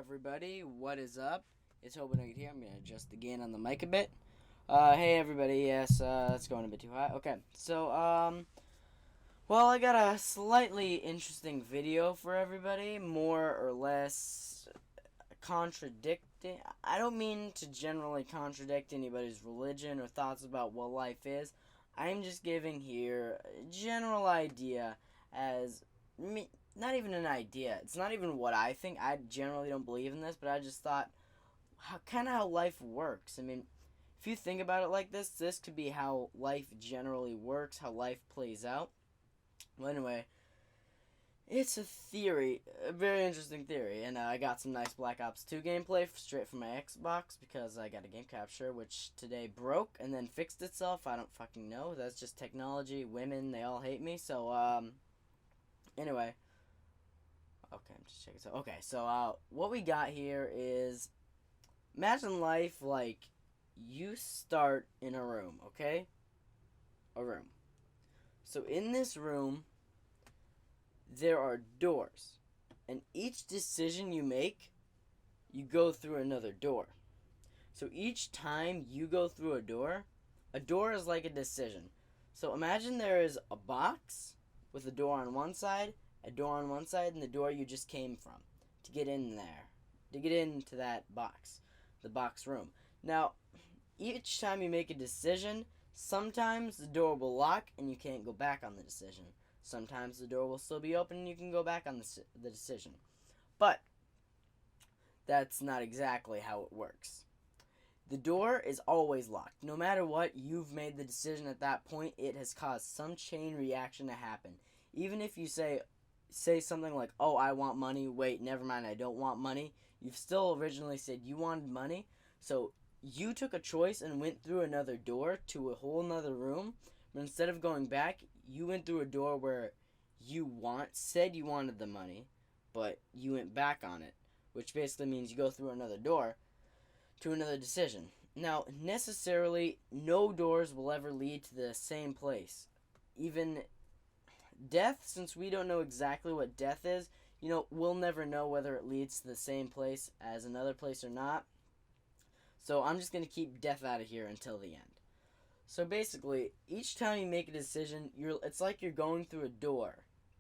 everybody, what is up? It's HobonuggetStudios here. I'm going to adjust the gain on the mic a bit. Hey everybody, yes, it's going a bit too high. Okay, so, well, I got a slightly interesting video for everybody, more or less contradicting. I don't mean to generally contradict anybody's religion or thoughts about what life is. I'm just giving here a general idea as not even an idea. It's not even what I think. I generally don't believe in this, but I just thought kind of how life works. I mean, if you think about it like this could be how life generally works, how life plays out. Well, anyway, it's a theory, a very interesting theory, and I got some nice Black Ops 2 gameplay straight from my Xbox because I got a game capture which today broke and then fixed itself. I don't fucking know. That's just technology. Women, they all hate me. So, anyway. Okay, I'm just checking. So, what we got here is, imagine life like you start in a room, okay? A room. So in this room, there are doors. And each decision you make, you go through another door. So each time you go through a door is like a decision. So imagine there is a box with a door on one side, a door on one side, and the door you just came from to get in there, to get into that box, the box room. Now, each time you make a decision, sometimes the door will lock and you can't go back on the decision. Sometimes the door will still be open and you can go back on the decision. But that's not exactly how it works. The door is always locked. No matter what, you've made the decision at that point. It has caused some chain reaction to happen. Even if you say something like, oh, I want money, wait, never mind, I don't want money, you've still originally said you wanted money, so you took a choice and went through another door to a whole nother room, but instead of going back, you went through a door where you said you wanted the money, but you went back on it, which basically means you go through another door to another decision. Now, necessarily, no doors will ever lead to the same place. Even death, since we don't know exactly what death is, we'll never know whether it leads to the same place as another place or not. So I'm just going to keep death out of here until the end. So basically, each time you make a decision, it's like you're going through a door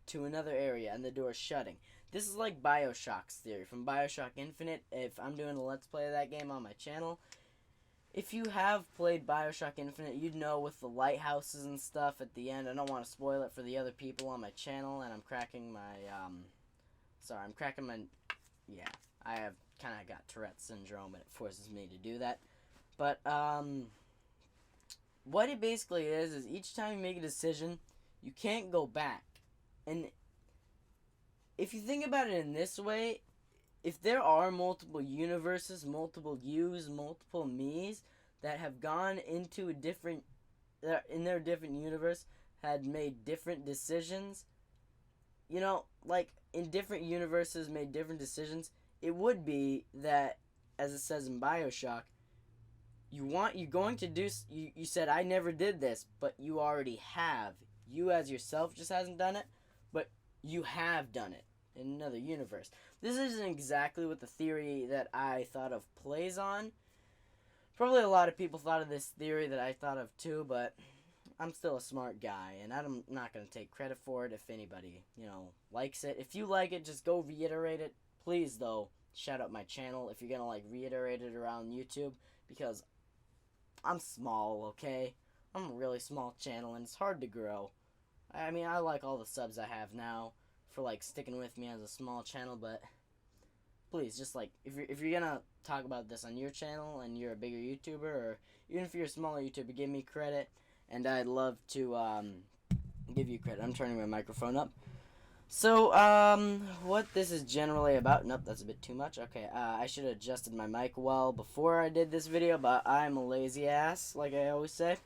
to another area and the door's shutting. This is like Bioshock's theory from Bioshock Infinite. If I'm doing a Let's Play of that game on my channel, if you have played Bioshock Infinite, you'd know with the lighthouses and stuff at the end. I don't want to spoil it for the other people on my channel, and I'm cracking my, yeah, I have kind of got Tourette's syndrome, and it forces me to do that. But, what it basically is each time you make a decision, you can't go back. And if you think about it in this way, if there are multiple universes, multiple yous, multiple me's that have gone into in their different universe, had made different decisions, like in different universes made different decisions, it would be that, as it says in Bioshock, you said, I never did this, but you already have. You as yourself just hasn't done it, but you have done it in another universe. This isn't exactly what the theory that I thought of plays on. Probably a lot of people thought of this theory that I thought of too, but I'm still a smart guy, and I'm not going to take credit for it if anybody, likes it. If you like it, just go reiterate it. Please, though, shout out my channel if you're going to, reiterate it around YouTube, because I'm small, okay? I'm a really small channel, and it's hard to grow. I mean, I like all the subs I have now for, sticking with me as a small channel, but please, just, if you're gonna talk about this on your channel and you're a bigger YouTuber, or even if you're a smaller YouTuber, give me credit, and I'd love to, give you credit. I'm turning my microphone up. So, what this is generally about, nope, that's a bit too much. Okay, I should have adjusted my mic well before I did this video, but I'm a lazy ass, like I always say.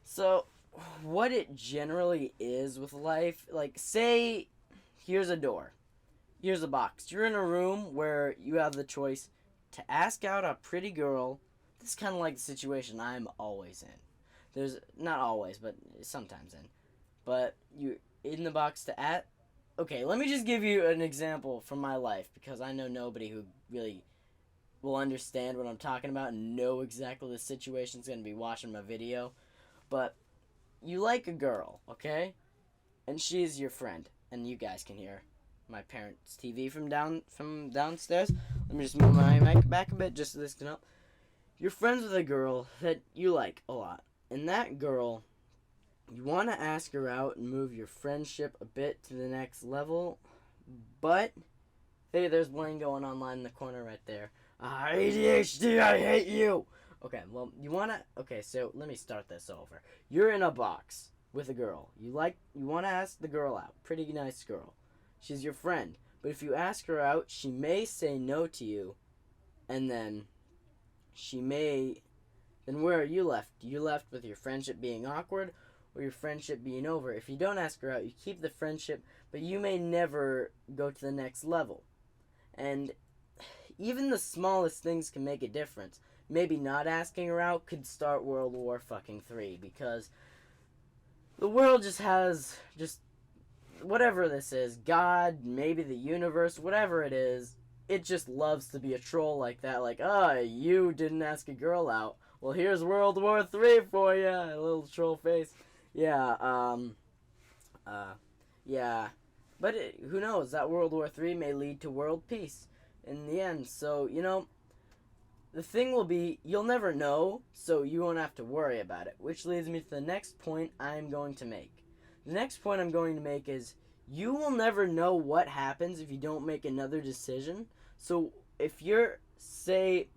So, what it generally is with life, say, here's a door. Here's a box. You're in a room where you have the choice to ask out a pretty girl. This is kind of like the situation I'm always in. There's, not always, but sometimes in. But you're in the box to okay, let me just give you an example from my life, because I know nobody who really will understand what I'm talking about and know exactly the situation's going to be watching my video. But you like a girl, okay? And she's your friend, and you guys can hear my parents' TV from downstairs. Let me just move my mic back a bit just so this can help. You're friends with a girl that you like a lot, and that girl, you want to ask her out and move your friendship a bit to the next level, but hey, there's Blaine going online in the corner right there. ADHD, I hate you. Okay, well, you wanna. Okay, so let me start this over. You're in a box with a girl. You want to ask the girl out. Pretty nice girl. She's your friend. But if you ask her out, she may say no to you, and then then where are you left? You're left with your friendship being awkward or your friendship being over. If you don't ask her out, you keep the friendship, but you may never go to the next level. And even the smallest things can make a difference. Maybe not asking her out could start World War fucking 3, because the world just has whatever this is, God, maybe the universe, whatever it is, it just loves to be a troll like that. Like, you didn't ask a girl out. Well, here's World War 3 for you, a little troll face. Yeah, yeah. But who knows? That World War 3 may lead to world peace in the end. So, the thing will be, you'll never know, so you won't have to worry about it. Which leads me to the next point I'm going to make. The next point I'm going to make is, you will never know what happens if you don't make another decision. So, if say,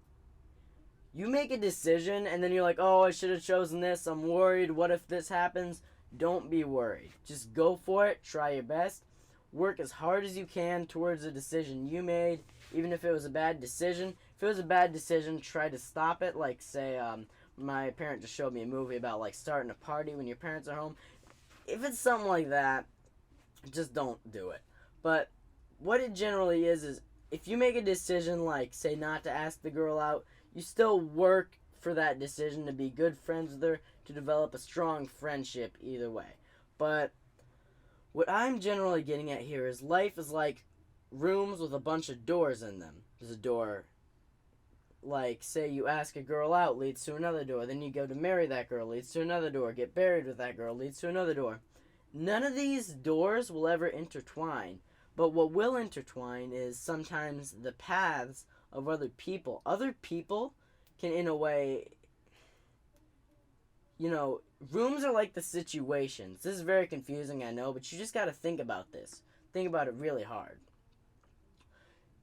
you make a decision and then you're like, oh, I should have chosen this, I'm worried, what if this happens? Don't be worried. Just go for it, try your best, work as hard as you can towards a decision you made, even if it was a bad decision. If it was a bad decision, try to stop it. Like, say, my parent just showed me a movie about, like, starting a party when your parents are home. If it's something like that, just don't do it. But what it generally is if you make a decision, like, say, not to ask the girl out, you still work for that decision to be good friends with her, to develop a strong friendship either way. But what I'm generally getting at here is life is like rooms with a bunch of doors in them. There's a door, like, say you ask a girl out, leads to another door. Then you go to marry that girl, leads to another door. Get buried with that girl, leads to another door. None of these doors will ever intertwine. But what will intertwine is sometimes the paths of other people. Other people can, in a way, rooms are like the situations. This is very confusing, I know, but you just got to think about this. Think about it really hard.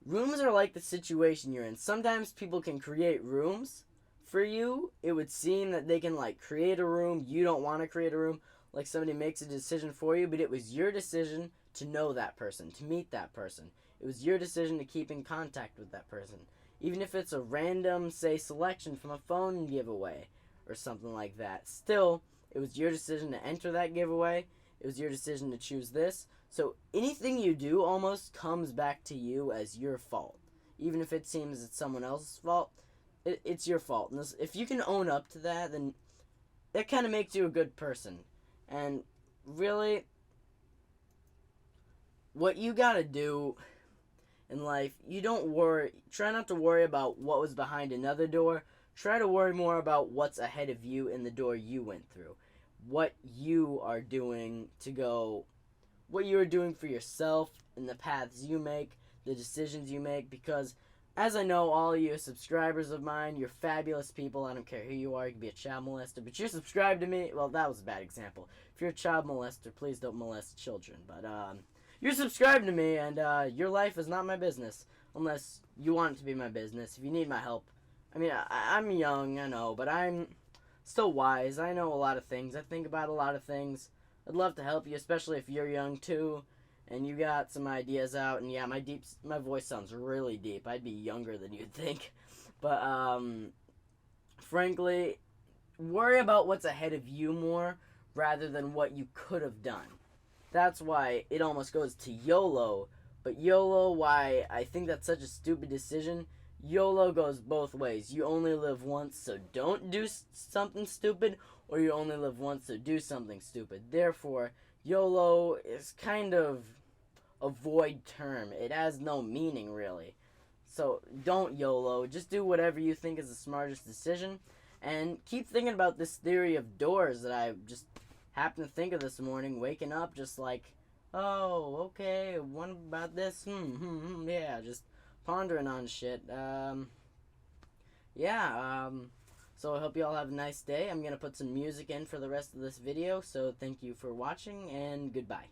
Rooms are like the situation you're in. Sometimes people can create rooms for you. It would seem that they can, like, create a room. You don't want to create a room. Like, somebody makes a decision for you, but it was your decision to know that person, to meet that person. It was your decision to keep in contact with that person. Even if it's a random, say, selection from a phone giveaway or something like that. Still, it was your decision to enter that giveaway. It was your decision to choose this. So anything you do almost comes back to you as your fault. Even if it seems it's someone else's fault, it's your fault. And if you can own up to that, then that kind of makes you a good person. And really, what you gotta do in life, try not to worry about what was behind another door. Try to worry more about what's ahead of you in the door you went through. What you are doing what you are doing for yourself in the paths you make, the decisions you make, because as I know, all you subscribers of mine, you're fabulous people. I don't care who you are. You can be a child molester, but you're subscribed to me. Well, that was a bad example. If you're a child molester, please don't molest children. But you're subscribed to me, and your life is not my business, unless you want it to be my business. If you need my help, I mean, I'm young, I know, but I'm still wise. I know a lot of things. I think about a lot of things. I'd love to help you, especially if you're young too, and you got some ideas out. And yeah, my voice sounds really deep. I'd be younger than you'd think. But frankly, worry about what's ahead of you more rather than what you could have done. That's why it almost goes to YOLO. But YOLO, why I think that's such a stupid decision, YOLO goes both ways. You only live once, so don't do something stupid, or you only live once, so do something stupid. Therefore, YOLO is kind of a void term. It has no meaning, really. So don't YOLO. Just do whatever you think is the smartest decision. And keep thinking about this theory of doors that I just happened to think of this morning, waking up just like, oh, okay, what about this? Yeah, just pondering on shit. So I hope you all have a nice day. I'm going to put some music in for the rest of this video, so thank you for watching, and goodbye.